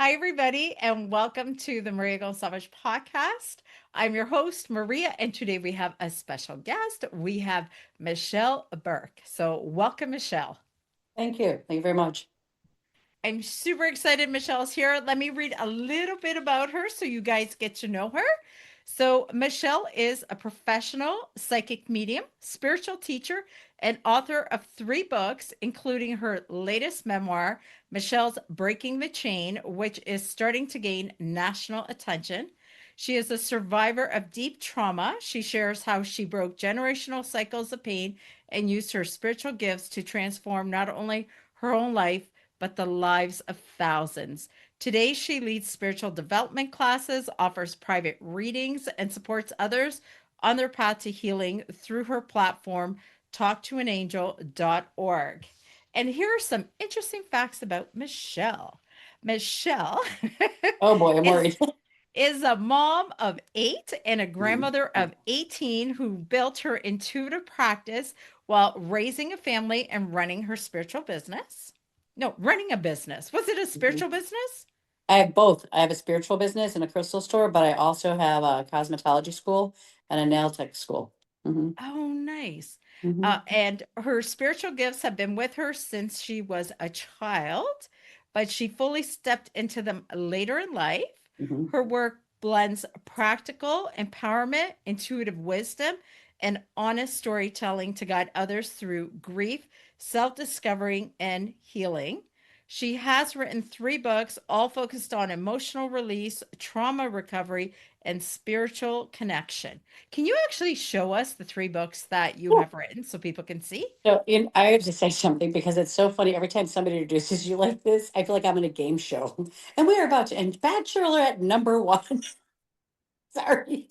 Hi, everybody, and welcome to the Maria Gonçalves podcast. I'm your host, Maria, and today we have a special guest. We have Michele Birk. So, welcome, Michele. Thank you. Thank you very much. I'm super excited Michelle's here. Let me read a little bit about her so you guys get to know her. So, Michele is a professional psychic medium, spiritual teacher, and author of 3 books, including her latest memoir, Michelle's Breaking the Chain, which is starting to gain national attention. She is a survivor of deep trauma. She shares how she broke generational cycles of pain and used her spiritual gifts to transform not only her own life, but the lives of thousands. Today, she leads spiritual development classes, offers private readings, and supports others on their path to healing through her platform, talktoanangel.org. And here are some interesting facts about Michele. Michele Oh boy, I'm is worried. is a mom of 8 and a grandmother of 18 who built her intuitive practice while raising a family and running her spiritual business. No, running a business. Was it a Mhm. spiritual business? I have both. I have a spiritual business and a crystal store, but I also have a cosmetology school and a nail tech school. Hmm Oh, nice. hmm And her spiritual gifts have been with her since she was a child, but she fully stepped into them later in life. hmm Her work blends practical empowerment, intuitive wisdom, and honest storytelling to guide others through grief, self discovering, and healing. She has written 3 books, all focused on emotional release, trauma recovery, and spiritual connection. Can you actually show us the 3 books that you Yeah. have written so people can see? I have to say something because it's so funny. Every time somebody introduces you like this, I feel like I'm in a game show. And we are about to end Bachelorette number one. Sorry.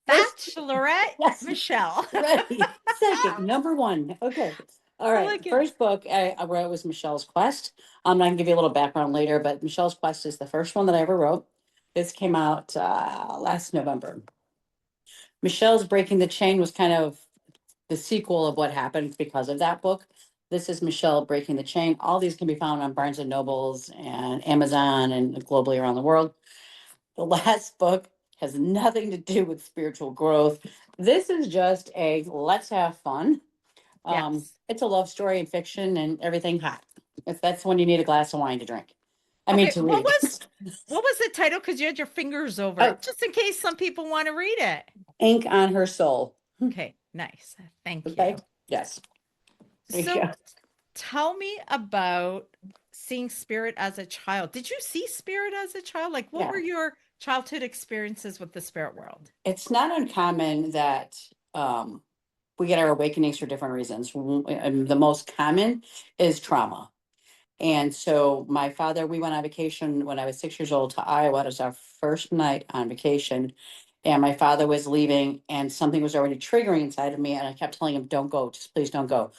First, Bachelorette yes, Michele. ready. Psychic number one. Okay. All I right. The like it. first book I wrote was Michelle's Quest. I can give you a little background later, but Michelle's Quest is the first one that I ever wrote. This came out last November. Michelle's Breaking the Chain was kind of the sequel of what happened because of that book. This is Michelle Breaking the Chain. All these can be found on Barnes and Nobles and Amazon and globally around the world. The last book has nothing to do with spiritual growth. This is just a let's have fun. Yes. It's a love story and fiction and everything hot. If that's when you need a glass of wine to drink. I mean Okay, to read. what was the title? Because you had your fingers over Oh, it, just in case some people want to read it. Ink on Her Soul. Okay, nice. Thank Okay. you. Yes. There you So go. tell me about seeing spirit as a child. Did you see spirit as a child? Like, what Yeah. were your childhood experiences with the spirit world? It's not uncommon that um we get our awakenings for different reasons. And the most common is trauma. And so my father, we went on vacation when I was 6 years old to Iowa. It was our first night on vacation. And my father was leaving and something was already triggering inside of me. And I kept telling him, don't go, just please don't go.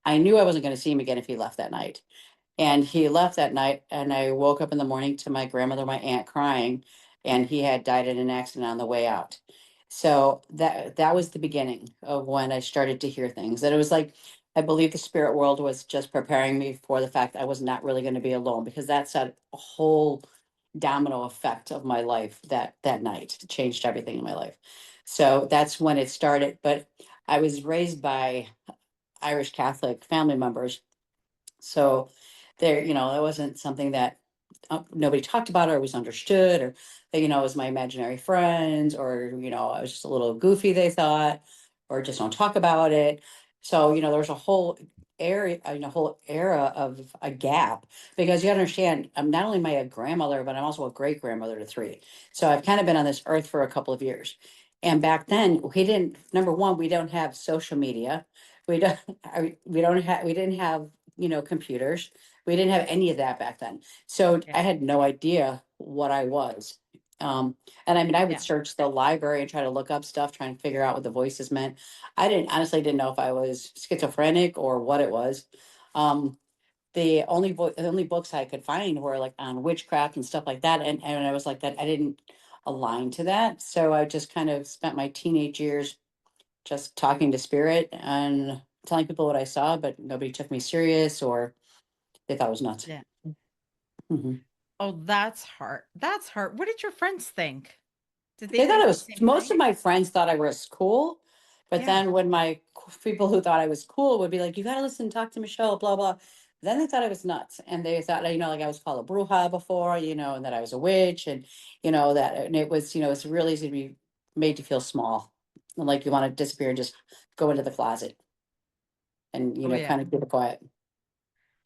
I knew I wasn't going to see him again if he left that night. And he left that night. And I woke up in the morning to my grandmother, my aunt crying, and he had died in an accident on the way out. So that was the beginning of when I started to hear things. That it was like I believe the spirit world was just preparing me for the fact I was not really going to be alone because that's a whole domino effect of my life that night. It changed everything in my life. So that's when it started. But I was raised by Irish Catholic family members. So there, it wasn't something that nobody talked about or was understood or that, it was my imaginary friends or, I was just a little goofy, they thought, or just don't talk about it. So, there was a whole area, a whole era of a gap because you understand, I'm not only am I a grandmother, but I'm also a great grandmother to 3. So I've kind of been on this earth for a couple of years. And back then we didn't, number one, we don't have social media. We don't, we didn't have, computers. We didn't have any of that back then. So Yeah. I had no idea what I was. And I mean, I would Yeah. search the library and try to look up stuff, trying to figure out what the voices meant. I didn't honestly didn't know if I was schizophrenic or what it was. Um, the only books I could find were like on witchcraft and stuff like that. And I was like that, I didn't align to that. So I just kind of spent my teenage years just talking to spirit and telling people what I saw, but nobody took me serious or they thought I was nuts. Yeah. Mhm. Oh, that's hard. That's hard. What did your friends think? Did they They thought think it the was, same most thing? of my friends thought I was cool. But Yeah. then when people who thought I was cool would be like, you got to listen, talk to Michelle, blah, blah. Then they thought I was nuts. And they thought, like I was called a bruja before, and that I was a witch. And, and it was, it's really easy to be made to feel small. And like you want to disappear and just go into the closet and, Oh, yeah. kind of keep it quiet.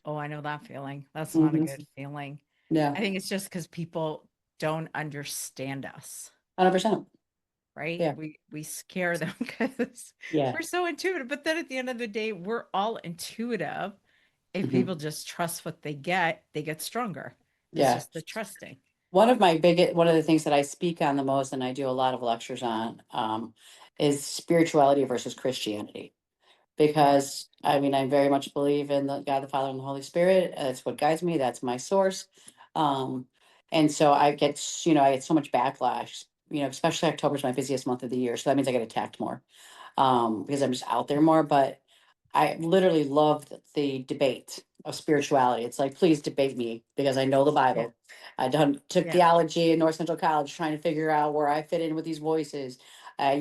Oh, I know that feeling. That's not a Hmm. good feeling. Yeah. I think it's just because people don't understand us, 100%. right? Yeah. We scare them because Yeah. we're so intuitive. But then at the end of the day, we're all intuitive. If Hmm. people just trust what they get stronger. It's Yeah. just the trusting. One of the things that I speak on the most and I do a lot of lectures on, is spirituality versus Christianity. Yeah. Because I mean, I very much believe in the God, the Father, and the Holy Spirit. That's what guides me. That's my source. Um, and so I get so much backlash, especially October is my busiest month of the year. So that means I get attacked more, because I'm just out there more. But I literally love the debate of spirituality. It's like, please debate me because I know the Yeah. Bible. Took Yeah. theology at North Central College trying to figure out where I fit in with these voices. I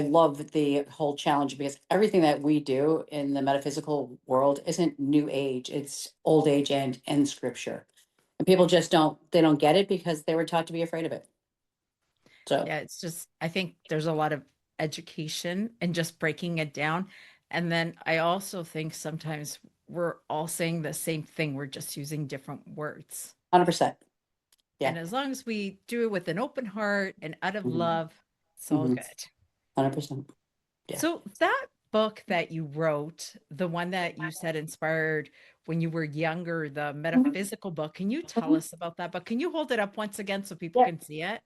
love the whole challenge because everything that we do in the metaphysical world isn't new age, it's old age and scripture. And people just they don't get it because they were taught to be afraid of it. So Yeah, it's just, I think there's a lot of education and just breaking it down. And then I also think sometimes we're all saying the same thing, we're just using different words. 100%. Yeah. And as long as we do it with an open heart and out of Hmm. love, it's all Hmm. good. 100%. Yeah. So that book that you wrote, the one that you said inspired when you were younger, the Mhm. metaphysical book, can you tell Mhm. us about that book? Can you hold it up once again so people Yep. can see it?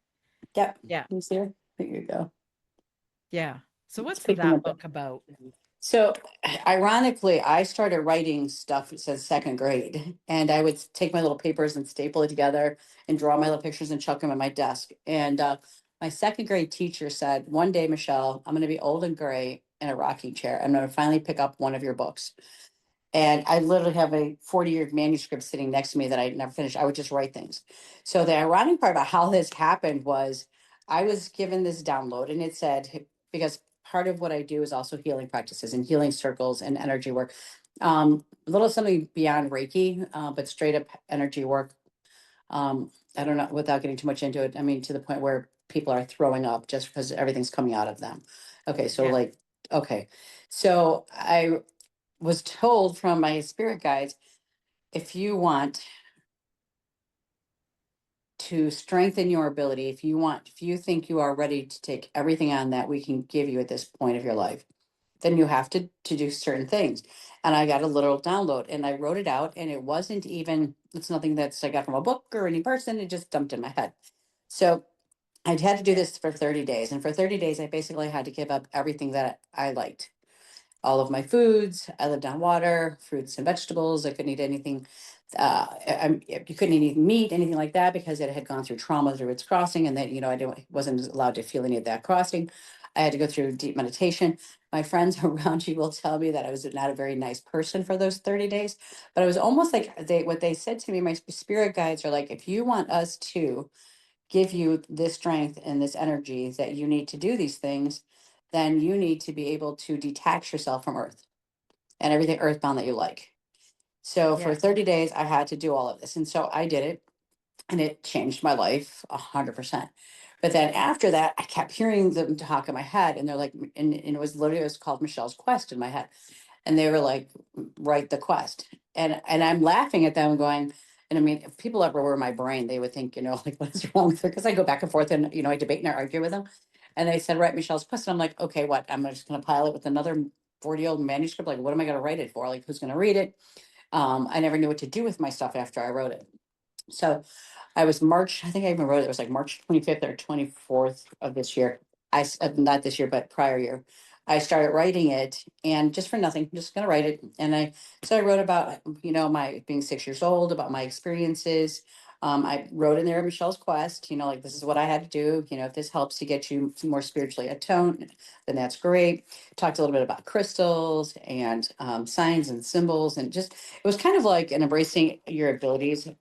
Yep. Yeah. You see her? There you go. Yeah. So what's Speaking that of book about? So ironically, I started writing stuff since second grade, and I would take my little papers and staple it together and draw my little pictures and chuck them in my desk. And my second grade teacher said, "One day, Michelle, I'm going to be old and gray in a rocking chair. I'm going to finally pick up one of your books." And I literally have a 40-year manuscript sitting next to me that I never finished. I would just write things. So the ironic part about how this happened was I was given this download and it said, because part of what I do is also healing practices and healing circles and energy work. A little something beyond Reiki, but straight up energy work. I don't know, without getting too much into it. I mean, to the point where people are throwing up just because everything's coming out of them. Okay, so Yeah. like, okay. So I was told from my spirit guides, if you want to strengthen your ability, if you think you are ready to take everything on that we can give you at this point of your life, then you have to do certain things. And I got a little download and I wrote it out, and it wasn't even, it's nothing that's I got from a book or any person, it just dumped in my head. So I had to do this for 30 days. And for 30 days, I basically had to give up everything that I liked, all of my foods. I lived on water, fruits and vegetables. I couldn't eat anything. You couldn't eat meat, anything like that, because it had gone through trauma through its crossing, and that wasn't allowed to feel any of that crossing. I had to go through deep meditation. My friends around you will tell me that I was not a very nice person for those 30 days, but it was almost like what they said to me. My spirit guides are like, if you want us to give you this strength and this energy that you need to do these things, then you need to be able to detach yourself from earth and everything earthbound that you like. So for Yeah. 30 days, I had to do all of this. And so I did it, and it changed my life 100%. But then after that, I kept hearing them talk in my head, and they're like, and it was called Michelle's Quest in my head. And they were like, write the quest. And I'm laughing at them going, and I mean, if people ever were in my brain, they would think, like, what is wrong with her? Because I go back and forth and, I debate and I argue with them. And they said, write Michelle's Quest. And I'm like, okay, what? I'm just going to pile it with another 40-year-old manuscript. Like, what am I going to write it for? Like, who's going to read it? I never knew what to do with my stuff after I wrote it. So I was I think I even wrote it was like March 25th or 24th of this year. Not this year, but prior year. I started writing it, and just for nothing, just gonna write it. So I wrote about, my being 6 years old, about my experiences, I wrote in there Michelle's quest, like this is what I had to do. If this helps to get you more spiritually attuned, then that's great. Talked a little bit about crystals and signs and symbols, and just it was kind of like an embracing your abilities. It's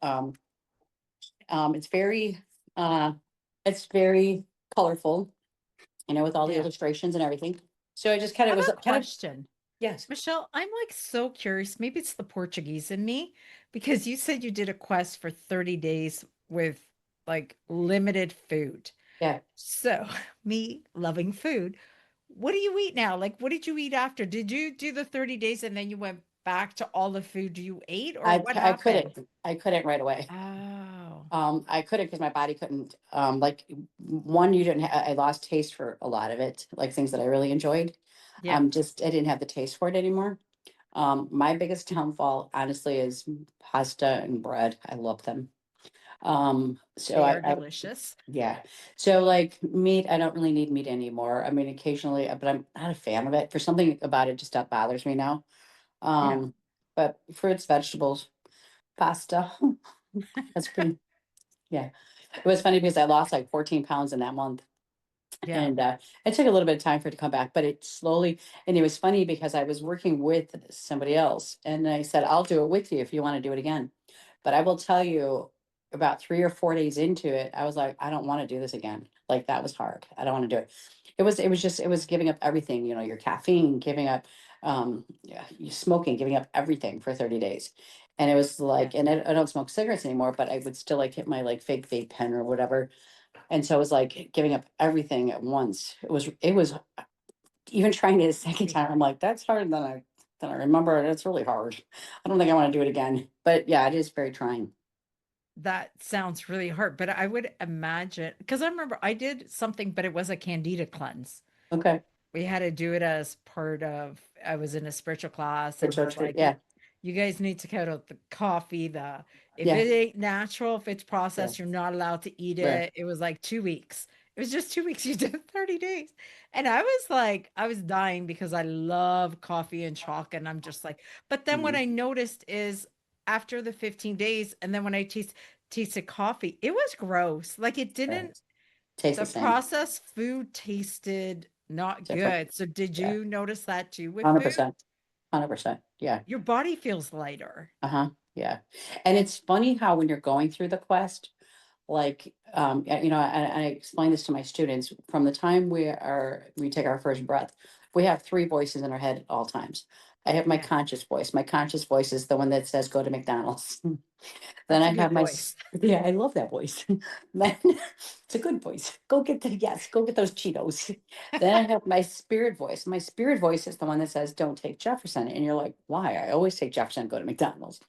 uh, it's very colorful, with all the Yeah. illustrations and everything. So I just kind I of have was a kind of question. yes, Michelle, I'm like so curious. Maybe it's the Portuguese in me because you said you did a quest for 30 days with like limited food. yeah. So, me loving food, what do you eat now? Like, what did you eat after? Did you do the 30 days and then you went back to all the food you ate, or what I happened? couldn't right away. Oh, I couldn't because my body couldn't. Like one, you didn't. I lost taste for a lot of it, like things that I really enjoyed. yeah, Just I didn't have the taste for it anymore. My biggest downfall, honestly, is pasta and bread. I love them. So they are delicious. yeah. So like meat, I don't really need meat anymore. I mean, occasionally, but I'm not a fan of it. For something about it just that bothers me now. Yeah, Um, but fruits, vegetables, pasta. That's pretty. Yeah. It was funny because I lost like 14 pounds in that month. yeah, And it took a little bit of time for it to come back, but it slowly, and it was funny because I was working with somebody else and I said, I'll do it with you if you want to do it again. But I will tell you, about 3 or 4 days into it, I was like, I don't want to do this again. Like that was hard. I don't want to do it. It was giving up everything, your caffeine, giving up, yeah, you smoking, giving up everything for 30 days. And it was yeah. like, and I don't smoke cigarettes anymore, but I would still like hit my like fake vape pen or whatever, and so it was like giving up everything at once. It was even trying it a second Pretty time. I'm hard. like, that's harder than I remember. It's really hard. I don't think I want to do it again. But yeah, it is very trying. That sounds really hard, but I would imagine because I remember I did something, but it was a candida cleanse. Okay. We had to do it as part of I was in a spiritual class The and they're church food. like, Yeah. you guys need to cut out the coffee, the if Yeah. it ain't natural, if it's Yeah. processed, you're not allowed to eat Right. it. It was like 2 weeks. It was just 2 weeks. You did 30 days. And I was like, I was dying because I love coffee and chocolate. And I'm just like, but then what Mhm. I noticed is after the 15 days, and then when I tasted coffee, it was gross. Like it Right. didn't Tastes the the same. processed food tasted not Different. good. So did Yeah. you notice that too with food? 100%. 100%. Yeah. Your body feels lighter. Uh-huh. Yeah. And it's funny how when you're going through the quest, like I explain this to my students from the time we take our first breath, we have three voices in our head at all times. I have Yeah, my conscious voice is the one that says go to McDonald's. Then that's I a have good voice. yeah, I love that voice. Then it's a good voice, go get those Cheetos. Then I have my spirit voice is the one that says don't take Jefferson, and you're like, why? I always take Jefferson, go to McDonald's.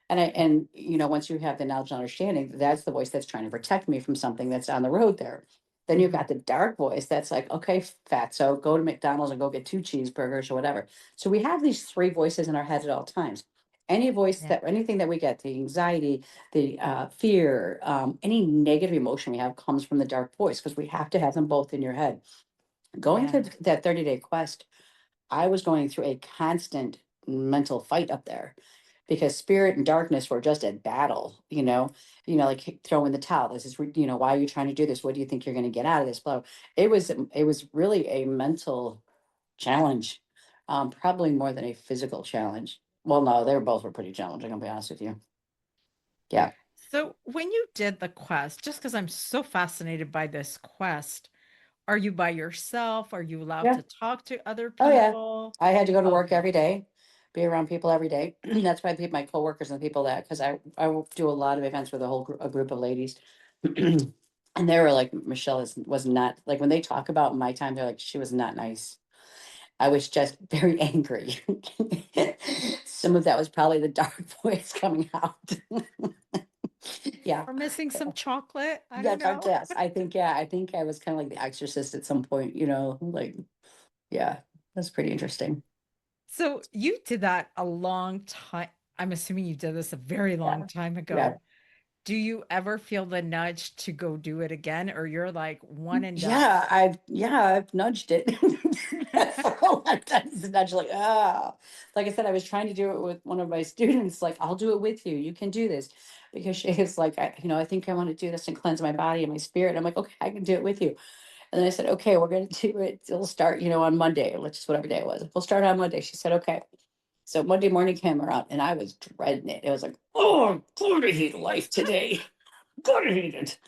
And once you have the knowledge and understanding, that's the voice that's trying to protect me from something that's on the road there. Then you've Mhm. got the dark voice that's like, okay, fatso, go to McDonald's and go get 2 cheeseburgers or whatever. So we have these three voices in our head at all times. Yeah, Anything that we get, the anxiety, the fear, any negative emotion we have comes from the dark voice because we have to have them both in your head. Going yeah, through that 30-day quest, I was going through a constant mental fight up there because spirit and darkness were just at battle, like throw in the towel. This is, why are you trying to do this? What do you think you're going to get out of this? Blah. It was really a mental challenge, probably more than a physical challenge. Well, no, they were both were pretty challenging. I'll be honest with you. Yeah. so when you did the quest, just because I'm so fascinated by this quest, are you by yourself? Are you allowed Yeah. to talk to other Oh, yeah. people? I had to go to work Okay. every day, be around people every day. That's why I my coworkers and the people that, because I will do a lot of events with a group of ladies. And they were like, Michelle was not, like, when they talk about my time, they're like, she was not nice. I was just very angry. Some of that was probably the dark voice coming out. Yeah. Or missing some chocolate? I Yeah, don't dark, know. yes. I think I was kind of like the exorcist at some point, like, yeah, that's pretty interesting. So you did that a long time. I'm assuming you did this a very Yeah. long time Yeah. ago. Do you ever feel the nudge to go do it again, or you're like one and done? I've nudged it for a long time. It's nudge like, ah. Like I said, I was trying to do it with one of my students, like, I'll do it with you. You can do this. Because she is like, I think I want to do this and cleanse my body and my spirit. I'm like, okay, I can do it with you. And then I said, okay, we're gonna do it. It'll start, on Monday, or let's just whatever day it was. We'll start on Monday. She said, okay. So Monday morning came around and I was dreading it. It was like, oh, I'm going to hate life today. God, I hate it.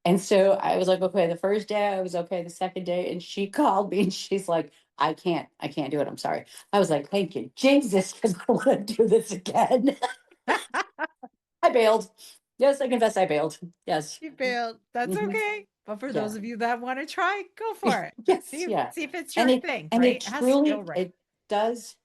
And so I was like, okay, the first day I was okay, the second day, and she called me and she's like, I can't do it. I'm sorry. I was like, thank you, Jesus, because I want to do this again. I bailed. Yes, I confess I bailed. Yes. You failed. That's Hmm. okay. But for Yeah. those of you that want to try, go for it. Yes. Yeah. See if it's And your it thing, and right? it It has to feel truly right. it does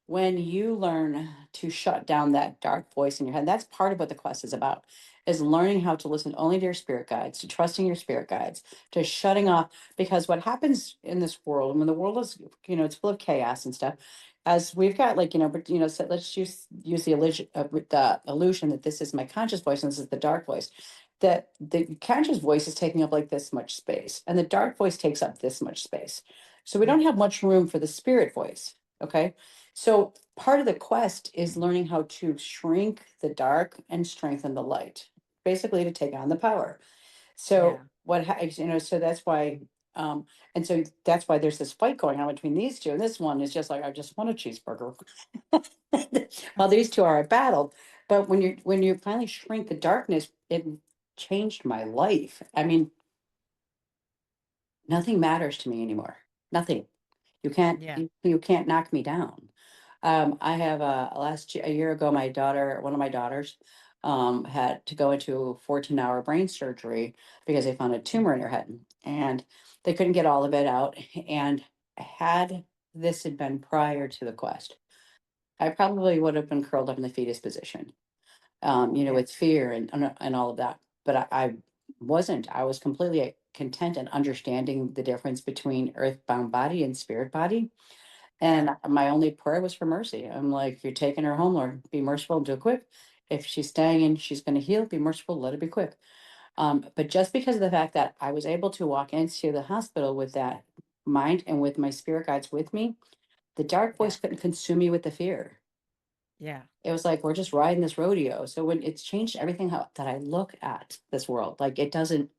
when you learn to shut down that dark voice in your head. That's part of what the quest is about, is learning how to listen only to your spirit guides, to trusting your spirit guides, to shutting off. Because what happens in this world, when the world is, it's full of chaos and stuff, as we've got, like, but so let's use the illusion that this is my conscious voice and this is the dark voice. That the conscious voice is taking up like this much space and the dark voice takes up this much space, so we Yeah. don't have much room for the spirit voice. Okay. So part of the quest is learning how to shrink the dark and strengthen the light, basically to take on the power. Yeah. So so that's why, um, and so that's why there's this fight going on between these two. And this one is just like, I just want a cheeseburger. While these two are at battle. But when you finally shrink the darkness, it changed my life. I mean, nothing matters to me anymore. Nothing. Yeah. You can't knock me down. I have a year ago, one of my daughters, had to go into a 14-hour brain surgery because they found a tumor in her head and they couldn't get all of it out. And had this had been prior to the quest, I probably would have been curled up in the fetus position, Yeah. with fear and all of that. But I wasn't. I was completely content and understanding the difference between earthbound body and spirit body. Yeah. And my only prayer was for mercy. I'm like, you're taking her home, Lord, be merciful and do it quick. If she's staying and she's going to heal, be merciful, let it be quick. But just because of the fact that I was able to walk into the hospital with that mind and with my spirit guides with me, the dark Yeah. voice couldn't consume me with the fear. Yeah. It was like we're just riding this rodeo. So when it's changed everything that I look at this world, like it doesn't.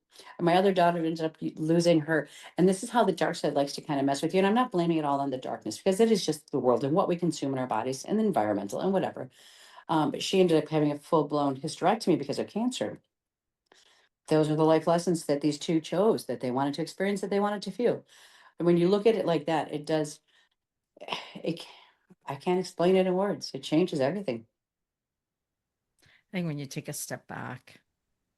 My other daughter ended up losing her, and this is how the dark side likes to kind of mess with you. And I'm not blaming it all on the darkness because it is just the world and what we consume in our bodies and the environmental and whatever. But she ended up having a full blown hysterectomy because of cancer. Those are the life lessons that these two chose, that they wanted to experience, that they wanted to feel. And when you look at it like that, it does. It. I can't explain it in words. It changes everything. I think when you take a step back,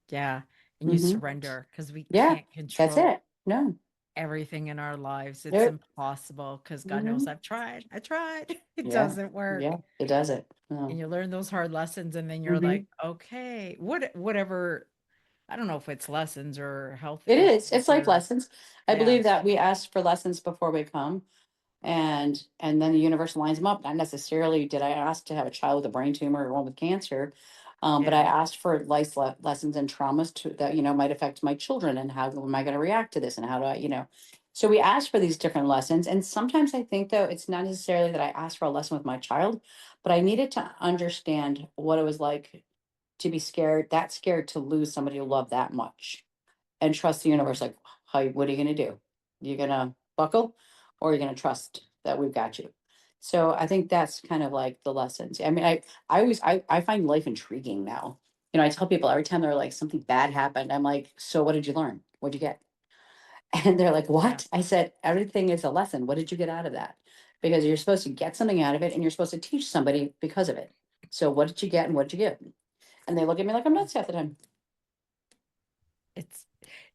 yeah, and you Hmm. surrender, because we Yeah, can't that's control it. No. everything in our lives. It's Nope. impossible because God knows Mhm. I've tried. I tried. It Yeah, doesn't work. yeah, it does it. And No. you learn those hard lessons, and then you're like, Hmm. okay, whatever. I don't know if it's lessons or health It is. issues It's like or lessons. I yeah, believe that we ask for lessons before we come, and then the universe lines them up. Not necessarily did I ask to have a child with a brain tumor or one with cancer, but I yeah, asked for lessons and traumas that might affect my children, and how am I going to react to this, and how do I. So we ask for these different lessons, and sometimes I think though it's not necessarily that I asked for a lesson with my child, but I needed to understand what it was like to be that scared to lose somebody you love that much, and trust the yeah. universe. Like, how, what are you going to do? You're going to buckle, or you're going to trust that we've got you. So I think that's kind of like the lessons. I mean, I find life intriguing now. I tell people every time they're like, something bad happened, I'm like, so what did you learn? What'd you get? And they're like, Yeah. what? I said, everything is a lesson. What did you get out of that? Because you're supposed to get something out of it and you're supposed to teach somebody because of it. So what did you get and what did you get? And they look at me like I'm nuts half the time. It's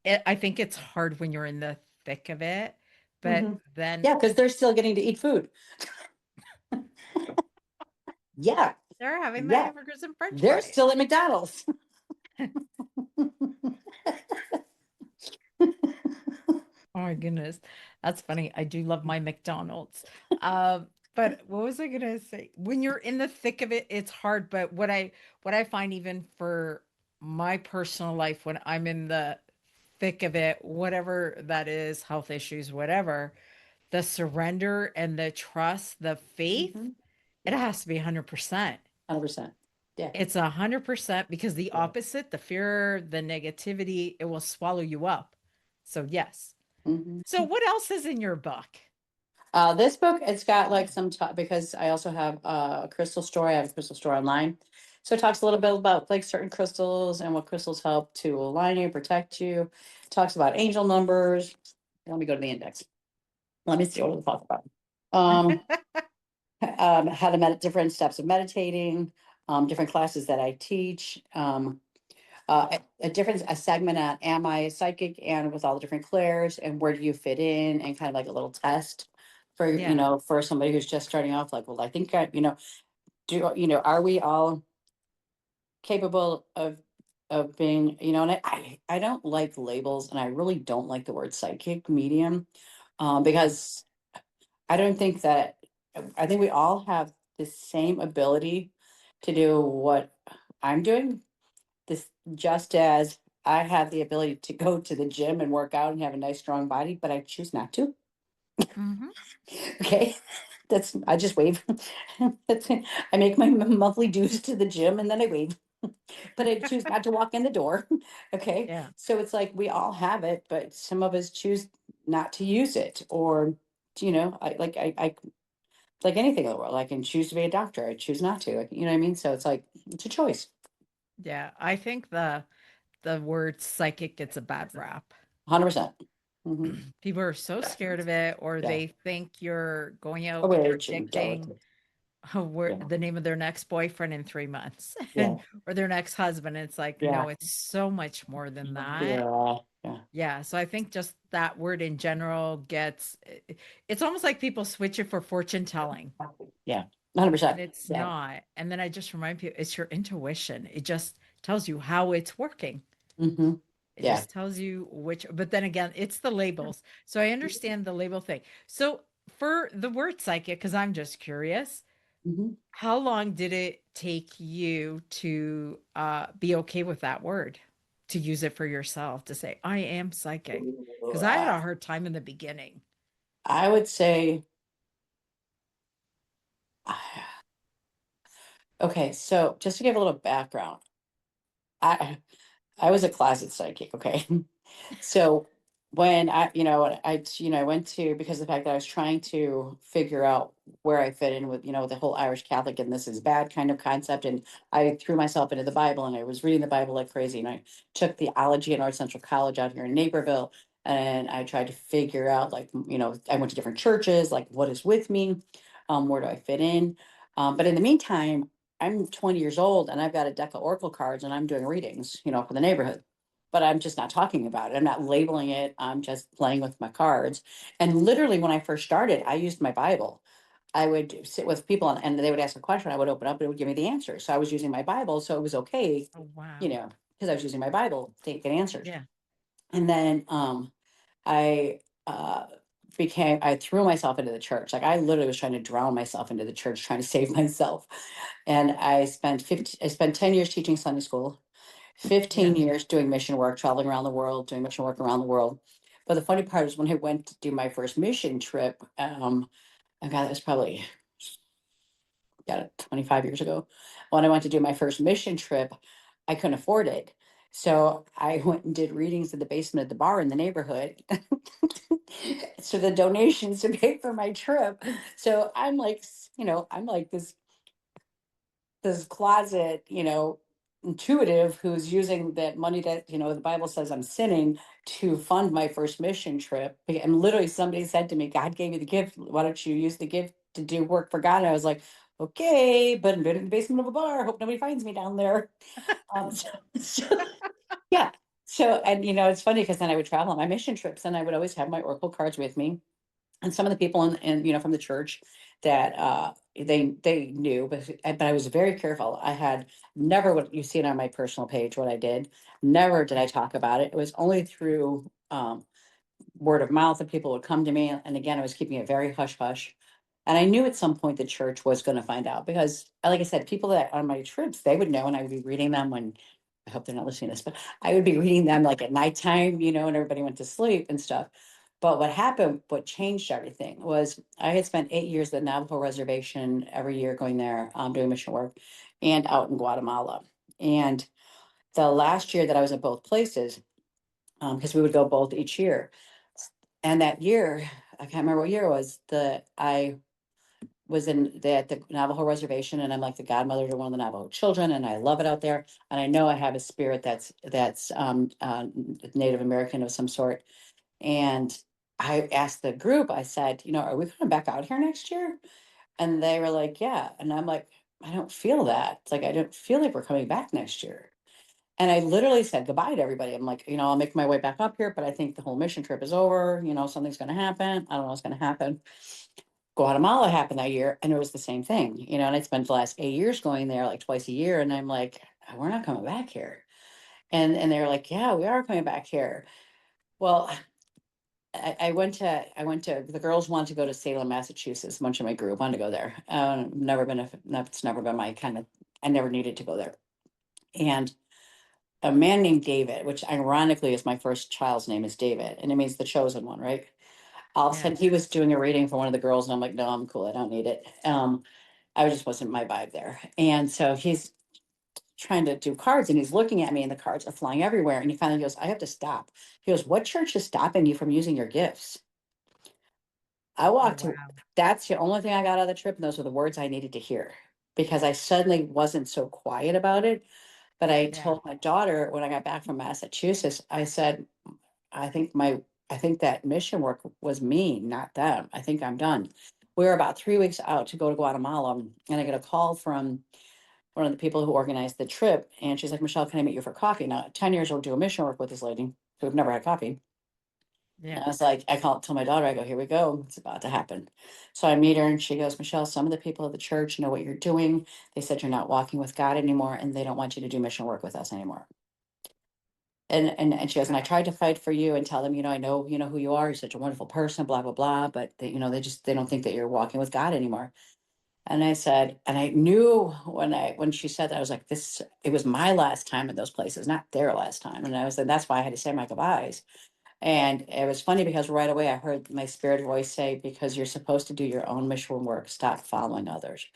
I think it's hard when you're in the thick of it, but Hmm. then Yeah, because they're still getting to eat food. Yeah, they're having the yeah. hamburgers and french They're fries. still at McDonald's. Oh my goodness. That's funny. I do love my McDonald's. But what was I gonna say? When you're in the thick of it, it's hard. But what I find even for my personal life when I'm in the thick of it, whatever that is, health issues, whatever, the surrender and the trust, the faith, Mhm. it Yeah, has to be 100%. 100%. Yeah, It's 100% because the yeah. opposite, the fear, the negativity, it will swallow you up. So, yes. So, Mhm. what else is in your book? This book, it's got like some, because I also have a crystal store. I have a crystal store online. So it talks a little bit about like certain crystals and what crystals help to align you, protect you. It talks about angel numbers. Let me go to the index. Let me see what we'll talk about. Um, how to different steps of meditating, different classes that I teach, a segment at Am I Psychic, and with all the different clairs and where do you fit in, and kind of like a little test for, Yeah. for somebody who's just starting off, like, well, I think are we all capable of being, and I don't like labels, and I really don't like the word psychic medium, Yeah. because I don't think that, I think we all have the same ability to do what I'm doing. This, just as I have the ability to go to the gym and work out and have a nice strong body, but I choose not to. Hmm. Okay. I just wave. That's it. I make my monthly dues to the gym and then I wave, but I choose not to walk in the door. Okay. Yeah. So it's like we all have it, but some of us choose not to use it, or, I like anything in the world. I can choose to be a doctor. I choose not to. You know what I mean? So it's like it's a choice. Yeah. I think the word psychic gets a bad rap. 100%. Hmm. People are so scared of it, or Yeah. they think you're going A out and witch and predicting delicate. where Yeah. the name of their next boyfriend in 3 months Yeah. and or their next husband. It's like, Yeah. no, it's so much more than that. Yeah. Yeah. Yeah. So I think just that word in general gets it's almost like people switch it for fortune telling. Yeah. 100%. And it's Yeah. not. And then I just remind people it's your intuition. It just tells you how it's working. Hmm. It Yeah. just tells you which, but then again, it's the labels. So I understand the label thing. So for the word psychic, because I'm just curious, Hmm. how long did it take you to be okay with that word, to use it for yourself, to say, I am psychic? Because I had I a hard time in the beginning. I would say, okay, so just to give a little background, I I was a closet psychic, okay? So when I went to, because of the fact that I was trying to figure out where I fit in with, the whole Irish Catholic and this is bad kind of concept. And I threw myself into the Bible and I was reading the Bible like crazy. And I took theology at North Central College out here in Naperville. And I tried to figure out, like, I went to different churches, like, what is with me? Where do I fit in? But in the meantime, I'm 20 years old and I've got a deck of Oracle cards and I'm doing readings, for the neighborhood. But I'm just not talking about it. I'm not labeling it. I'm just playing with my cards. And literally, when I first started, I used my Bible. I would sit with people and they would ask a question. I would open up and it would give me the answer. So I was using my Bible. So it was okay, Oh, wow. because I was using my Bible to get answers. Yeah. And then I I threw myself into the church. Like, I literally was trying to drown myself into the church, trying to save myself. And I spent 10 years teaching Sunday school, 15 Yeah. years doing mission work, traveling around the world, doing mission work around the world. But the funny part is when I went to do my first mission trip, I got it was probably, got it, 25 years ago. When I went to do my first mission trip, I couldn't afford it. So I went and did readings in the basement of the bar in the neighborhood. So the donations to pay for my trip. So I'm like, I'm like this closet, intuitive, who's using that money that, the Bible says I'm sinning, to fund my first mission trip. And literally somebody said to me, God gave you the gift. Why don't you use the gift to do work for God? And I was like, okay, but I'm in the basement of a bar. Hope nobody finds me down there. So, so yeah. So, and it's funny because then I would travel on my mission trips and I would always have my Oracle cards with me. And some of the people from the church that they knew, but I was very careful. I had never, what you see it on my personal page, what I did, never did I talk about it. It was only through word of mouth that people would come to me. And again, I was keeping it very hush hush. And I knew at some point the church was going to find out because, like I said, people that on my trips, they would know and I would be reading them when hope they're not listening to this, but I would be reading them like at nighttime, and everybody went to sleep and stuff. But what happened, what changed everything was I had spent 8 years at the Navajo reservation every year going there, doing mission work and out in Guatemala. And the last year that I was at both places, because we would go both each year. And that year, I can't remember what year it was, I was at the Navajo reservation, and I'm like the godmother to one of the Navajo children, and I love it out there. And I know I have a spirit that's Native American of some sort. And I asked the group, I said, are we coming back out here next year? And they were like, yeah. And I'm like, I don't feel that. It's like I don't feel like we're coming back next year. And I literally said goodbye to everybody. I'm like, I'll make my way back up here, but I think the whole mission trip is over. Something's going to happen. I don't know what's going to happen. Guatemala happened that year, and it was the same thing, and I spent the last 8 years going there like twice a year. And I'm like, we're not coming back here. And they're like, yeah, we are coming back here. Well, I went to, the girls wanted to go to Salem, Massachusetts. A bunch of my group wanted to go there. It's never been my kind of, I never needed to go there. And a man named David, which ironically is my first child's name, is David, and it means the chosen one, right? All of a sudden, he was doing a reading for one of the girls, and I'm like, no, I'm cool. I don't need it. I just wasn't my vibe there. And so he's trying to do cards, and he's looking at me, and the cards are flying everywhere. And he finally goes, I have to stop. He goes, what church is stopping you from using your gifts? I Oh, walked to, wow. that's the only thing I got out of the trip. And those were the words I needed to hear, because I suddenly wasn't so quiet about it. But I Yeah. told my daughter when I got back from Massachusetts, I said, I think I think that mission work was me, not them. I think I'm done. We were about 3 weeks out to go to Guatemala, and I get a call from one of the people who organized the trip. And she's like, Michelle, can I meet you for coffee? Now, 10 years old, do a mission work with this lady who've never had coffee. Yeah. And I was like, tell my daughter, I go, here we go. It's about to happen. So I meet her, and she goes, Michelle, some of the people of the church know what you're doing. They said you're not walking with God anymore, and they don't want you to do mission work with us anymore. And she goes, and I tried to fight for you and tell them, I know, who you are. You're such a wonderful person, blah, blah, blah. But they, they don't think that you're walking with God anymore. And I said, and I knew when she said that, I was like, it was my last time in those places, not their last time. And I was like, that's why I had to say my goodbyes. And it was funny because right away I heard my spirit voice say, because you're supposed to do your own mission work, stop following others.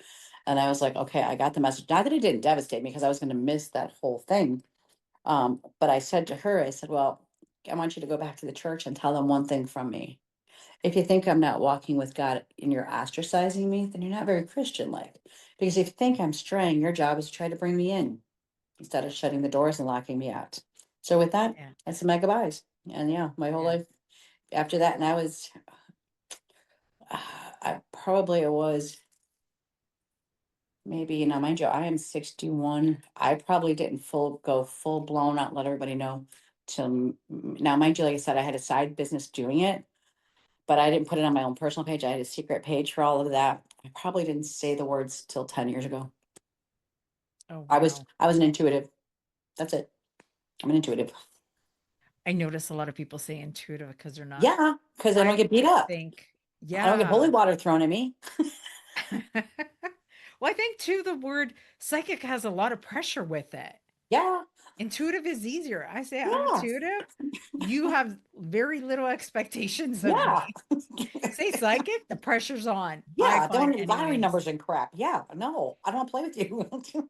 And I was like, okay, I got the message. Not that it didn't devastate me, because I was going to miss that whole thing. But I said to her, I said, well, I want you to go back to the church and tell them one thing from me. If you think I'm not walking with God and you're ostracizing me, then you're not very Christian like. Because if you think I'm straying, your job is to try to bring me in instead of shutting the doors and locking me out. So with that, Yeah. I said my goodbyes. And yeah, my whole Yeah. life after that, and I probably was maybe, mind you, I am 61. I probably didn't go full blown out, let everybody know till now, mind you, like I said, I had a side business doing it, but I didn't put it on my own personal page. I had a secret page for all of that. I probably didn't say the words till 10 years ago. Oh, I was wow. I was an intuitive. That's it. I'm an intuitive. I notice a lot of people say intuitive because they're not. Yeah, because I don't I get beat up. think, I don't get holy yeah. water thrown at me. Well, I think too, the word psychic has a lot of pressure with it. Yeah, Intuitive is easier. I say I'm yeah, intuitive. You have very little expectations of yeah. me. Say psychic, the pressu's on. I Yeah, find, don't lottery anyways, numbers and crap. Yeah, no, I don't play with you.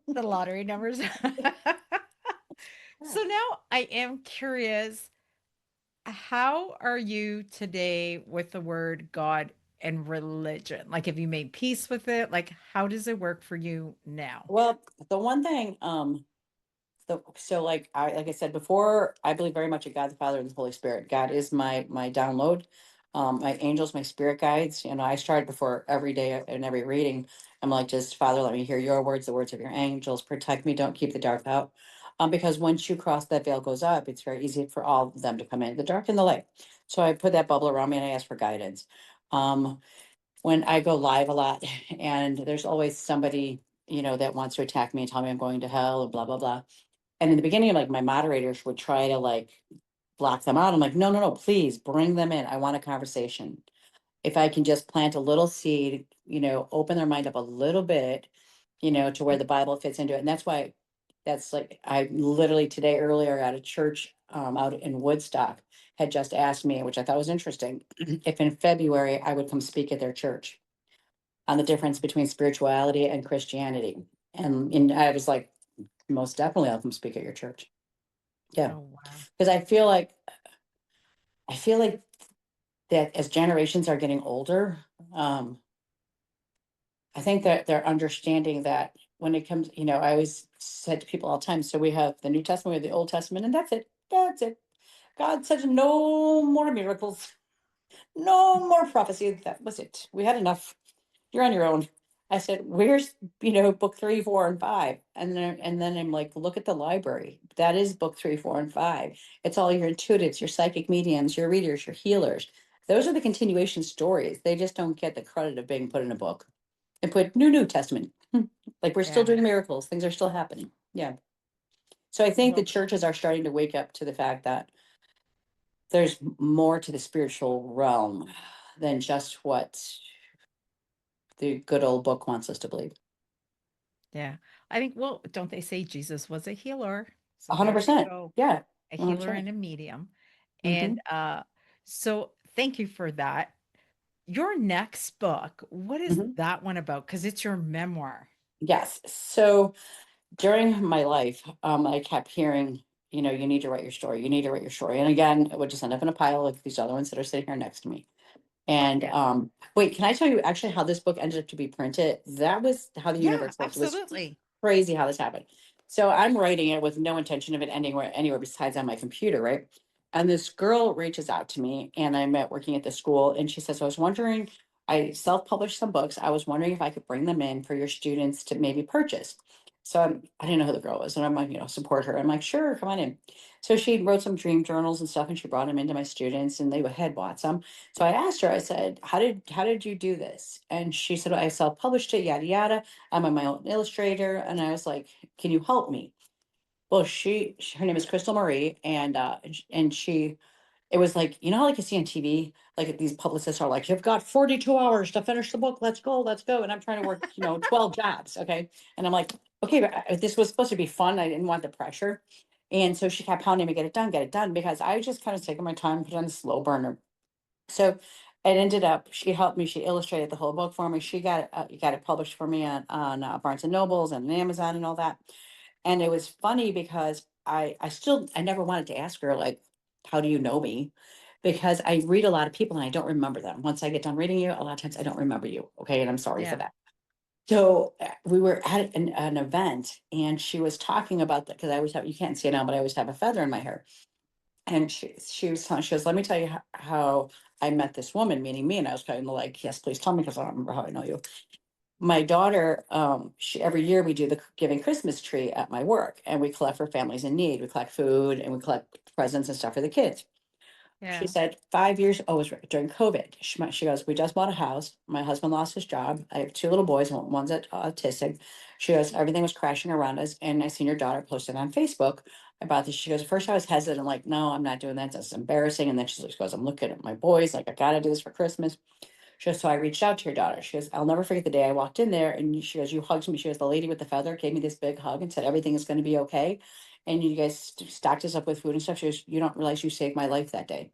the lottery numbers. Yeah. So now I am curious, how are you today with the word God and religion? Like, have you made peace with it? Like, how does it work for you now? Well, the one thing, so like I said before, I believe very much in God the Father and the Holy Spirit. God is my download, my angels, my spirit guides. I started before every day and every reading. I'm like, just Father, let me hear your words, the words of your angels. Protect me, don't keep the dark out. Because once you cross that veil goes up, it's very easy for all of them to come in, the dark and the light. So I put that bubble around me, and I ask for guidance. Um, when I go live a lot, and there's always somebody, that wants to attack me and tell me I'm going to hell and blah, blah, blah. And in the beginning, like my moderators would try to like block them out. I'm like, no, no, no, please bring them in. I want a conversation. If I can just plant a little seed, open their mind up a little bit, to where the Bible fits into it. And That's like, I literally today earlier at a church out in Woodstock had just asked me, which I thought was interesting, if in February I would come speak at their church on the difference between spirituality and Christianity. And I was like, most definitely I'll come speak at your church. Yeah. Oh, wow. Because I feel like that as generations are getting older, um, I think that they're understanding that when it comes, I always said to people all the time, so we have the New Testament, we have the Old Testament, and that's it. That's it. God said no more miracles, no more prophecy. That was it. We had enough. You're on your own. I said, where's, book 3, 4, and 5? And then I'm like, look at the library. That is book 3, 4, and 5. It's all your intuitives, your psychic mediums, your readers, your healers. Those are the continuation stories. They just don't get the credit of being put in a book and put New Testament. Like we're still Yeah. doing miracles. Things are still happening. Yeah. So I think the Well, churches are starting to wake up to the fact that there's more to the spiritual realm than just what the good old book wants us to believe. yeah. I think, well, don't they say Jesus was a healer? So A hundred there you percent. go. Yeah. A healer 100%. and a medium. Mm-hmm. And so thank you for that. Your next book, what is Mm-hmm. that one about? Because it's your memoir. Yes. So during my life, I kept hearing, you need to write your story. You need to write your story. And again, it would just end up in a pile like these other ones that are sitting here next to me. And Yeah. wait, can I tell you actually how this book ended up to be printed? That was how the Yeah, universe works. It was absolutely. crazy how this happened. So I'm writing it with no intention of it ending anywhere besides on my computer, right? And this girl reaches out to me, and I'm working at the school, and she says, I was wondering, I self-published some books. I was wondering if I could bring them in for your students to maybe purchase. So I didn't know who the girl was, and I'm like, support her. I'm like, sure, come on in. So she wrote some dream journals and stuff, and she brought them into my students, and they had bought some. So I asked her, I said, how did you do this? And she said, I self-published it, yada yada. I'm my own illustrator. And I was like, can you help me? Well, her name is Crystal Marie, and she, it was like, how like you see on TV, like these publicists are like, you've got 42 hours to finish the book. Let's go, let's go. And I'm trying to work, 12 jobs. Okay. And I'm like, okay, but this was supposed to be fun. I didn't want the pressure. And so she kept pounding me, get it done, because I was just kind of taking my time, put it on the slow burner. So it ended up, she helped me, she illustrated the whole book for me. She got it published for me on Barnes and Nobles and Amazon and all that. And it was funny because I never wanted to ask her, like, how do you know me? Because I read a lot of people and I don't remember them. Once I get done reading you, a lot of times I don't remember you. Okay. And I'm sorry for Yeah. that. So we were at an event, and she was talking about that because I always have, you can't see it now, but I always have a feather in my hair. And she was telling, she goes, let me tell you how I met this woman, meaning me. And I was kind of like, yes, please tell me, because I don't remember how I know you. My daughter, she every year we do the giving Christmas tree at my work, and we collect for families in need. We collect food and we collect presents and stuff for the kids. She Yeah. said 5 years, oh, it was during COVID. She goes, we just bought a house. My husband lost his job. I have two little boys, one's autistic. She goes, everything was crashing around us. And I seen your daughter posted on Facebook about this. She goes, first I was hesitant. I'm like, no, I'm not doing that. That's embarrassing. And then she goes, I'm looking at my boys, like, I gotta do this for Christmas. She goes, so I reached out to your daughter. She goes, I'll never forget the day I walked in there, and she goes, you hugged me. She goes, the lady with the feather gave me this big hug and said, everything is going to be okay. And you guys stocked us up with food and stuff. She goes, you don't realize you saved my life that day.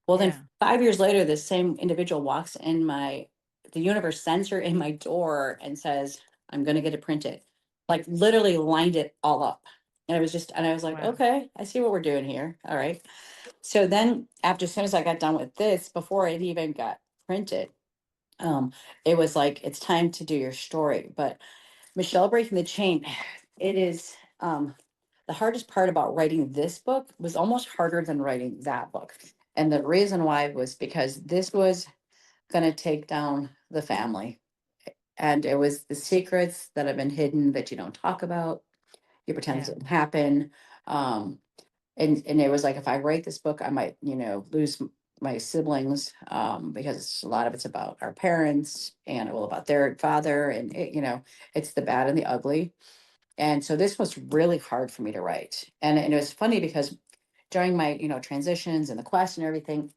Well, then Yeah. 5 years later, this same individual walks in the universe sends her in my door and says, I'm going to get it printed. Like literally lined it all up. And I was like, Wow. okay, I see what we're doing here. All right. So then after, as soon as I got done with this, before it even got printed, um, it was like, it's time to do your story. But Michelle Breaking the Chain, it is, the hardest part about writing this book was almost harder than writing that book. And the reason why was because this was going to take down the family. And it was the secrets that have been hidden that you don't talk about. You pretend it Yeah. didn't happen. Um, and it was like, if I write this book, I might, lose my siblings, because a lot of it's about our parents and all about their father, and it's the bad and the ugly. And so this was really hard for me to write. And it was funny because during my, transitions and the quest and everything,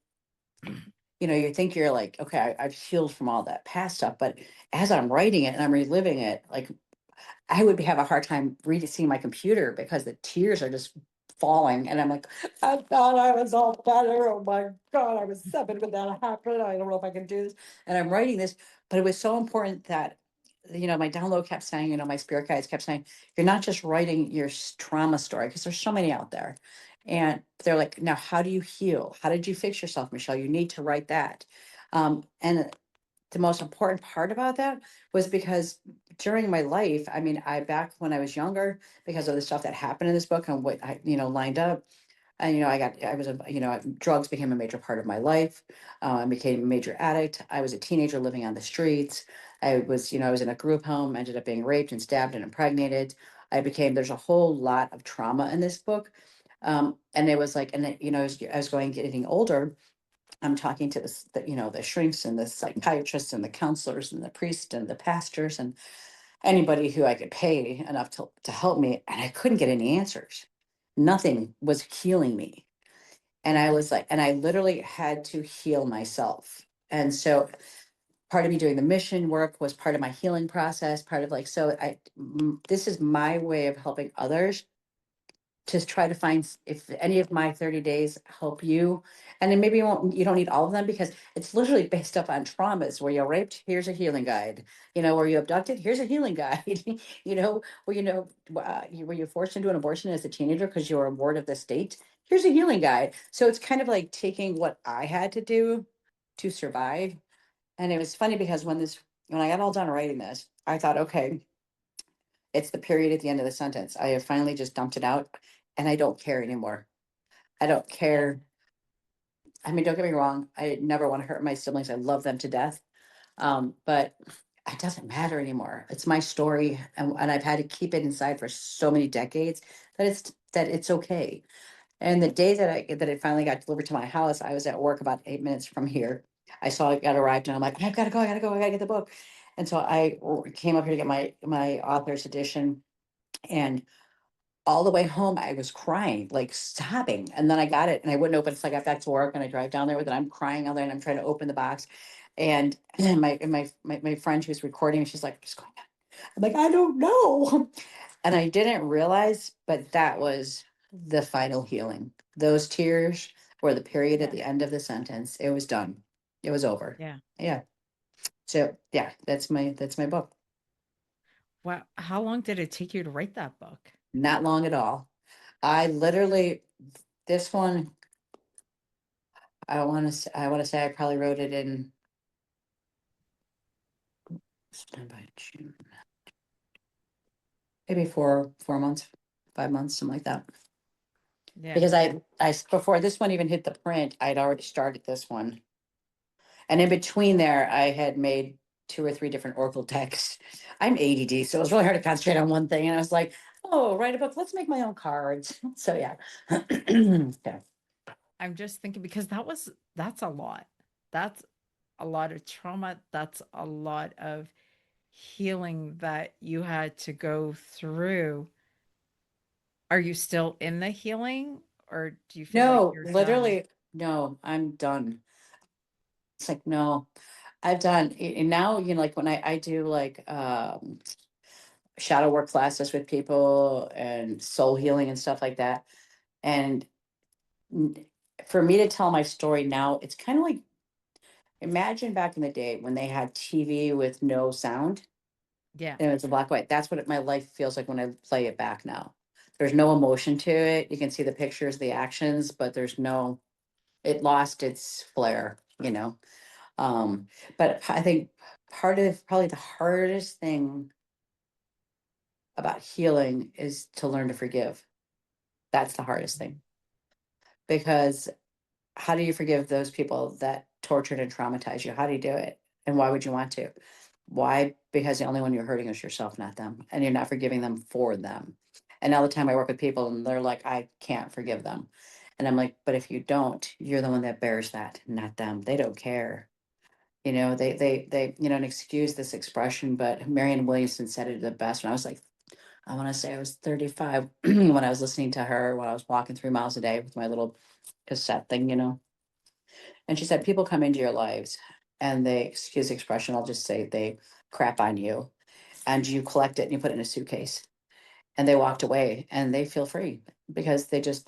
you think you're like, okay, I've healed from all that past stuff. But as I'm writing it and I'm reliving it, like I would have a hard time reading, seeing my computer because the tears are just falling. And I'm like, I thought I was all better. Oh my God, I was 7 when that happened. I don't know if I can do this. And I'm writing this, but it was so important that, my download kept saying, my spirit guides kept saying, you're not just writing your trauma story, because there's so many out there. And they're like, now, how do you heal? How did you fix yourself, Michelle? You need to write that. And the most important part about that was because during my life, I mean, back when I was younger, because of the stuff that happened in this book and what I, lined up, and, drugs became a major part of my life. I became a major addict. I was a teenager living on the streets. I was in a group home, ended up being raped and stabbed and impregnated. There's a whole lot of trauma in this book. And it was like, and then, I was getting older. I'm talking to the shrinks and the psychiatrists and the counselors and the priests and the pastors and anybody who I could pay enough to help me. And I couldn't get any answers. Nothing was healing me. And I was like, and I literally had to heal myself. And so part of me doing the mission work was part of my healing process, part of this is my way of helping others to try to find if any of my 30 days help you. And then maybe you don't need all of them, because it's literally based up on traumas. Where you're raped, here's a healing guide. Where you abducted, here's a healing guide. Where you're forced into an abortion as a teenager because you're a ward of the state, here's a healing guide. So it's kind of like taking what I had to do to survive. And it was funny because when I got all done writing this, I thought, okay, it's the period at the end of the sentence. I have finally just dumped it out, and I don't care anymore. I don't care. I mean, don't get me wrong. I never want to hurt my siblings. I love them to death. But it doesn't matter anymore. It's my story, and I've had to keep it inside for so many decades that it's okay. And the day that it finally got delivered to my house, I was at work about 8 minutes from here. I saw it got arrived, and I'm like, I've got to go. I got to go. I got to get the book. And so I came up here to get my author's edition, and all the way home, I was crying, like sobbing. And then I got it and I wouldn't open it. So I got back to work and I drive down there with it. I'm crying out there and I'm trying to open the box. And my friend who's recording, she's like, what's going on? I'm like, I don't know. And I didn't realize, but that was the final healing. Those tears were the period at the end of the sentence. It was done. It was over. Yeah. Yeah. So yeah, that's my book. Wow. How long did it take you to write that book? Not long at all. I literally, this one, I want to say I probably wrote it in by June, maybe 4 months, 5 months, something like that. Yeah. Because before this one even hit the print, I'd already started this one. And in between there, I had made 2 or 3 different Oracle decks. I'm ADD, so it was really hard to concentrate on one thing. And I was like, oh, write a book. Let's make my own cards. So yeah. Yeah. I'm just thinking because that's a lot. That's a lot of trauma. That's a lot of healing that you had to go through. Are you still in the healing or do you feel like No, you're done? literally, no, I'm done. It's like, no, I've done, and now, like when I do like shadow work classes with people and soul healing and stuff like that. And for me to tell my story now, it's kind of like, imagine back in the day when they had TV with no sound Yeah. and it was a black and white. That's what my life feels like when I play it back now. There's no emotion to it. You can see the pictures, the actions, but it lost its flair. But I think part of probably the hardest thing about healing is to learn to forgive. That's the hardest thing. Because how do you forgive those people that tortured and traumatized you? How do you do it? And why would you want to? Why? Because the only one you're hurting is yourself, not them. And you're not forgiving them for them. And all the time I work with people and they're like, I can't forgive them. And I'm like, but if you don't, you're the one that bears that, not them. They don't care. And excuse this expression, but Marianne Williamson said it the best when I was like, I want to say I was 35 when I was listening to her when I was walking 3 miles a day with my little cassette thing. And she said, people come into your lives and they, excuse the expression, I'll just say they crap on you. and you collect it and you put it in a suitcase. And they walked away and they feel free because they just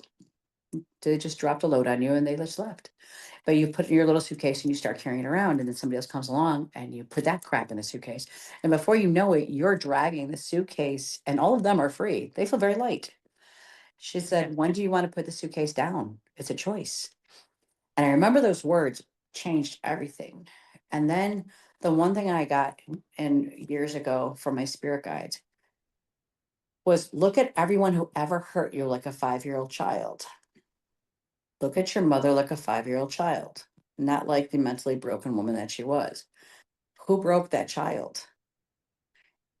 dropped a load on you and they just left. But you put it in your little suitcase and you start carrying it around, and then somebody else comes along and you put that crap in the suitcase. And before you know it, you're dragging the suitcase, and all of them are free. They feel very light. She Yeah. said, "When do you want to put the suitcase down? It's a choice." And I remember those words changed everything. And then the one thing I got in years ago from my spirit guides was, look at everyone who ever hurt you like a 5-year-old child. Look at your mother like a 5-year-old child, not like the mentally broken woman that she was. Who broke that child?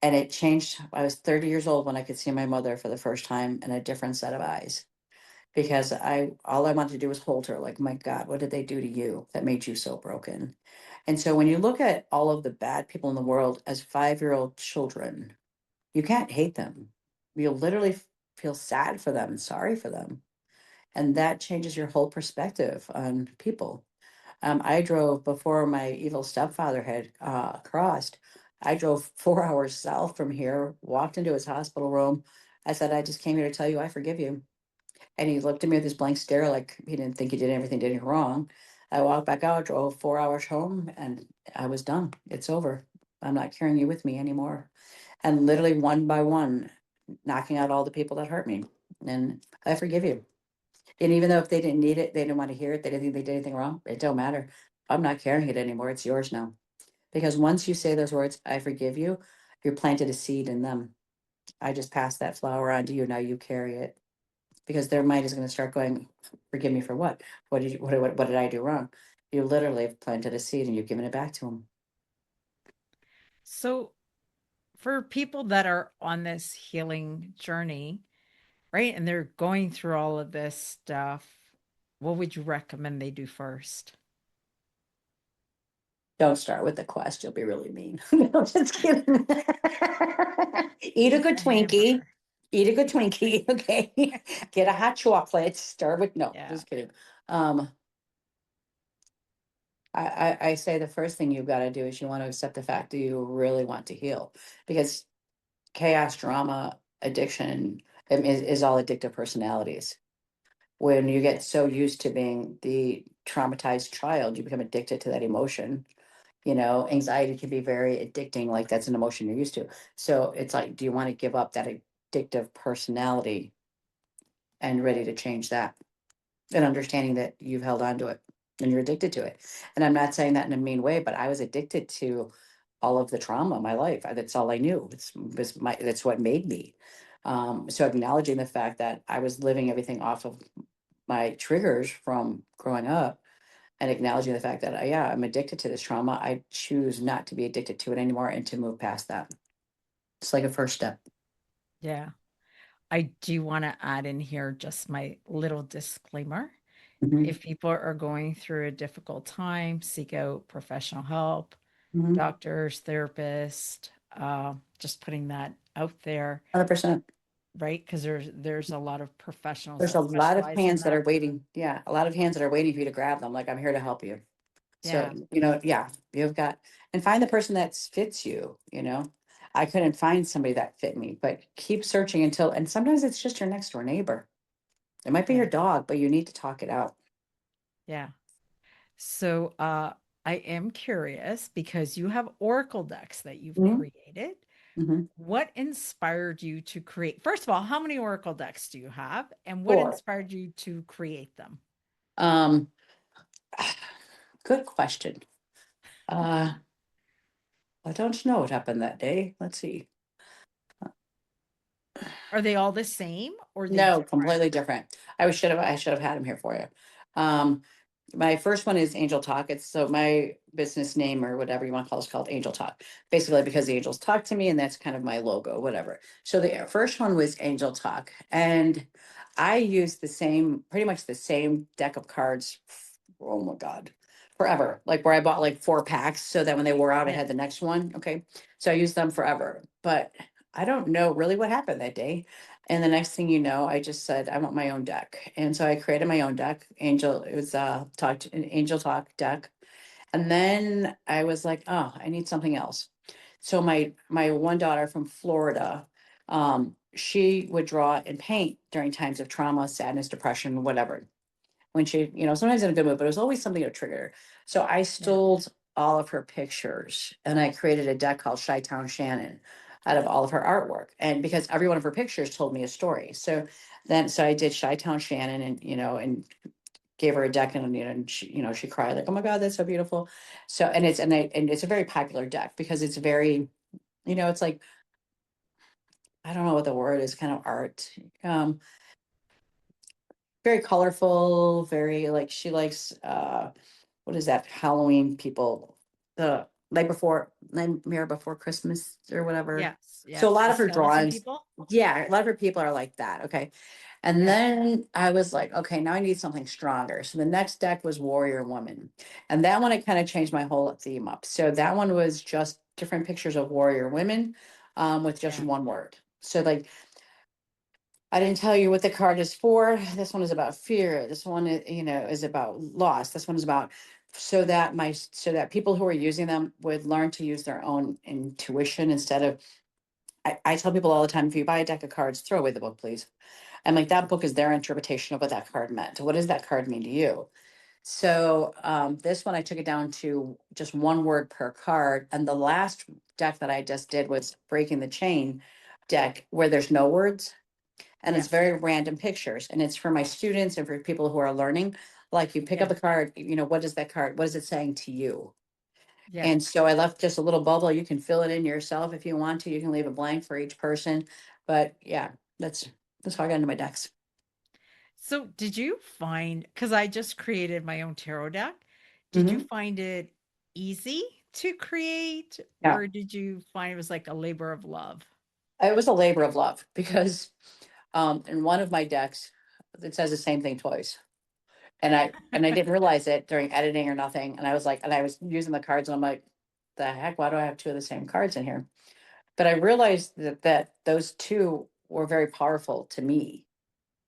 And it changed. I was 30 years old when I could see my mother for the first time in a different set of eyes, because all I wanted to do was hold her, like, my God, what did they do to you that made you so broken? And so when you look at all of the bad people in the world as 5-year-old children, you can't hate them. You'll literally feel sad for them and sorry for them. And that changes your whole perspective on people. I drove before my evil stepfather had crossed. I drove 4 hours south from here, walked into his hospital room. I said, "I just came here to tell you I forgive you." And he looked at me with this blank stare, like he didn't think he did anything wrong. I walked back out, drove 4 hours home, and I was done. It's over. I'm not carrying you with me anymore. And literally one by one, knocking out all the people that hurt me. And I forgive you. And even though if they didn't need it, they didn't want to hear it, they didn't think they did anything wrong, it don't matter. I'm not carrying it anymore. It's yours now. Because once you say those words, I forgive you, you're planted a seed in them. I just passed that flower on to you. Now you carry it. Because their mind is going to start going, forgive me for what? What did I do wrong? You literally have planted a seed and you've given it back to them. So, for people that are on this healing journey, right, and they're going through all of this stuff, what would you recommend they do first? Don't start with the quest. You'll be really mean. No, just kidding. Eat a good Twinkie. Hamburger. Eat a good Twinkie. Okay. Get a hot chocolate. Start with, no, Yeah. just kidding. Um, I say the first thing you've got to do is you want to accept the fact that you really want to heal, because chaos, drama, addiction is all addictive personalities. When you get so used to being the traumatized child, you become addicted to that emotion. Anxiety can be very addicting, like that's an emotion you're used to. So it's like, do you want to give up that addictive personality and ready to change that? And understanding that you've held on to it and you're addicted to it. And I'm not saying that in a mean way, but I was addicted to all of the trauma of my life. That's all I knew. That's what made me. So acknowledging the fact that I was living everything off of my triggers from growing up, and acknowledging the fact that yeah, I'm addicted to this trauma. I choose not to be addicted to it anymore and to move past that. It's like a first step. Yeah. I do want to add in here just my little disclaimer. Hmm. If people are going through a difficult time, seek out professional help, Hmm. doctors, therapists, just putting that out there, 100%. right? Because there's a lot of professionals There's that a lot of specialize in hands that that. are waiting. Yeah, a lot of hands that are waiting for you to grab them. Like, I'm here to help you. So, Yeah. yeah, you've got, and find the person that fits you. I couldn't find somebody that fit me, but keep searching and sometimes it's just your next door neighbor. It might be Yeah. your dog, but you need to talk it out. Yeah. So I am curious because you have Oracle decks that you've Hmm. created. Hmm. What inspired you to create? First of all, how many Oracle decks do you have? And what Or, inspired you to create them? um, good question. Uh, I don't know what happened that day. Let's see. Are they all the same or are they No, different? completely different. I should have had him here for you. Um, my first one is Angel Talk. It's so my business name or whatever you want to call it is called Angel Talk. Basically, because the angels talk to me, and that's kind of my logo, whatever. So the first one was Angel Talk, and I used pretty much the same deck of cards. Oh my God, forever. Like where I bought like 4 packs, so that when they wore out, I Yeah. had the next one. Okay, so I used them forever, but I don't know really what happened that day. And the next thing you know, I just said, I want my own deck. And so I created my own deck, it was an Angel Talk deck. And then I was like, oh, I need something else. so my one daughter from Florida, she would draw and paint during times of trauma, sadness, depression, whatever. When she, sometimes in a good mood, but it was always something to trigger her. So I Yeah. stole all of her pictures and I created a deck called Chi-Town Shannon out of all of her artwork. And because every one of her pictures told me a story. So I did Chi-Town Shannon and gave her a deck and she cried like, oh my God, that's so beautiful. So, and it's a very popular deck because it's very, it's like, I don't know what the word is, kind of art. Um, Very colorful, very like she likes what is that Halloween people, the Nightmare Before Christmas or whatever. Yes. So a Yes. lot The of her skeleton drawings, people. yeah, a lot of her people are like that. Okay. And Yeah. then I was like, okay, now I need something stronger. So the next deck was Warrior Woman. And that one I kind of changed my whole theme up. So that one was just different pictures of warrior women with just Yeah. one word. So like I didn't tell you what the card is for. This one is about fear. This one, is about loss. This one is about so that people who are using them would learn to use their own intuition instead of. I tell people all the time, if you buy a deck of cards, throw away the book, please. I'm like, that book is their interpretation of what that card meant. What does that card mean to you? So this one, I took it down to just one word per card. And the last deck that I just did was Breaking the Chain deck, where there's no words and it's Yes. very random pictures and it's for my students and for people who are learning. Like you pick up Yeah. a card, what is that card, what is it saying to you? Yeah. And so I left just a little bubble. You can fill it in yourself if you want to. You can leave a blank for each person, but yeah, that's how I got into my decks. So did you find, because I just created my own tarot deck, did you Hmm. find it easy to create, Yeah, or did you find it was like a labor of love? it was a labor of love because in one of my decks it says the same thing twice. And I didn't realize it during editing or nothing. And I was like, and I was using the cards and I'm like, the heck, why do I have two of the same cards in here? But I realized that those two were very powerful to me.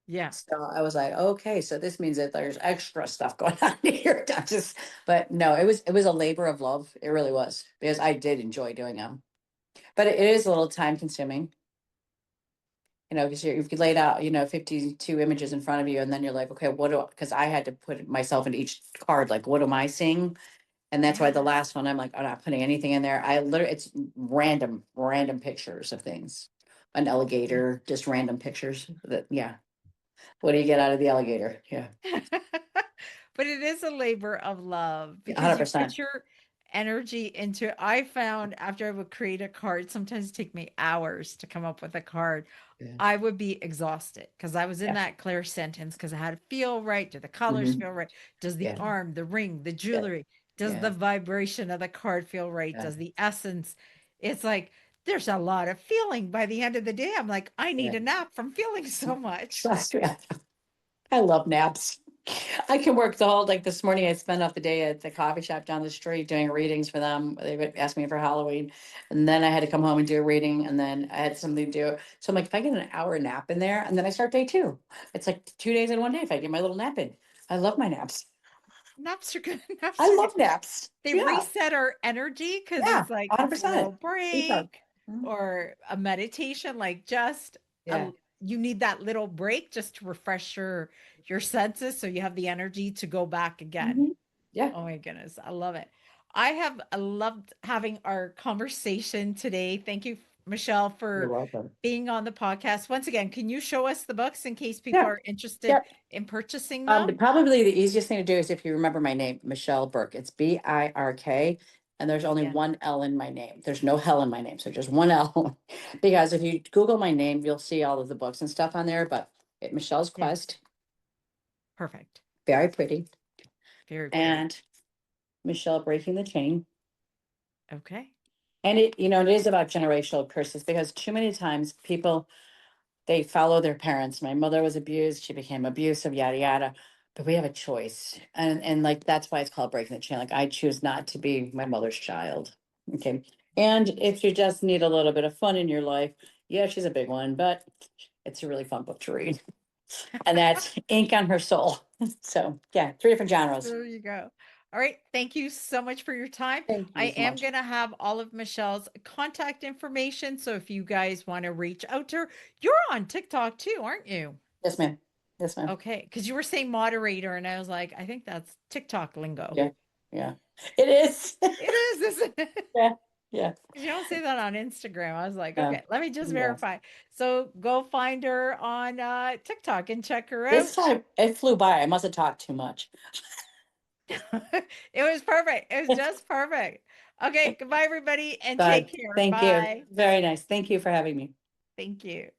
Yeah. So I was like, okay, so this means that there's extra stuff going on here. Not just, but no, it was a labor of love. It really was because I did enjoy doing them. But it is a little time consuming, because you've laid out, 52 images in front of you, and then you're like, okay, because I had to put myself into each card, like, what am I seeing? And that's why the Yeah. last one, I'm like, I'm not putting anything in there. It's random pictures of things. An Yeah. alligator, just random pictures yeah. What do you get out of the alligator? Yeah, But it is a labor of love because you 100%. put your energy into I found after I would create a card, sometimes it take me hours to come up with a card. Yeah, I would be exhausted because I was in yeah. that clear sentence because I had to feel right. Do the colors Hmm. feel right? Does the Yeah, arm, the ring, the yeah, jewelry, does yeah, the vibration of the card feel right? yeah, Does the essence? It's like there's a lot of feeling by the end of the day. I'm like, I yeah. need a nap from feeling so much. Trust me, I love naps. I can work like this morning, I spent off the day at the coffee shop down the street doing readings for them. They would ask me for Halloween. And then I had to come home and do a reading and then I had something to do. So I'm like, if I get an hour nap in there and then I start day two, it's like 2 days in one day if I get my little nap in. I love my naps. Naps are good. Naps I are good. love naps. They Yeah. reset our energy because Yeah. it's like it's a 100%. little Recharge. break Mhm. or a meditation, like just Yeah. you need that little break just to refresh your senses so you have the energy to go back again. Mhm. Yeah. Oh my goodness, I love it. I have loved having our conversation today. Thank you, Michelle, You're for welcome. being on the podcast. Once again, can you show us the books in case people Yeah. are interested Yeah. in purchasing them? Probably the easiest thing to do is if you remember my name, Michelle Birk. It's Birk, and there's only Yeah. one L in my name. There's no Hell in my name, so just one L. Because if you Google my name, you'll see all of the books and stuff on there. But Michelle's Yeah. Quest, Perfect. very pretty, Very pretty. and Michelle Breaking the Chain. Okay. And it is about generational curses because too many times people they follow their parents. My mother was abused, she became abusive, yada yada. But we have a choice. And like that's why it's called breaking the chain. Like I choose not to be my mother's child. Okay. And if you just need a little bit of fun in your life, yeah, she's a big one, but it's a really fun book to read. And that's Ink on Her Soul. So yeah, three different genres. There you go. All right. Thank you so much for your time. Thank I you so am much. going to have all of Michelle's contact information. So if you guys want to reach out to her, you're on TikTok too, aren't you? Yes, ma'am. Yes, ma'am. Okay. Because you were saying moderator, and I was like, I think that's TikTok lingo. Yeah, yeah. It is. It is, isn't it? Yeah, yeah, 'Cause you don't say that on Instagram. I was like, yeah, okay, let me just yeah. verify. So go find her on TikTok and check her This out. time it flew by. I must have talked too much. It was perfect. It was just perfect. Okay, goodbye, everybody, and take But care. thank you. Bye. Very nice. Thank you for having me. Thank you.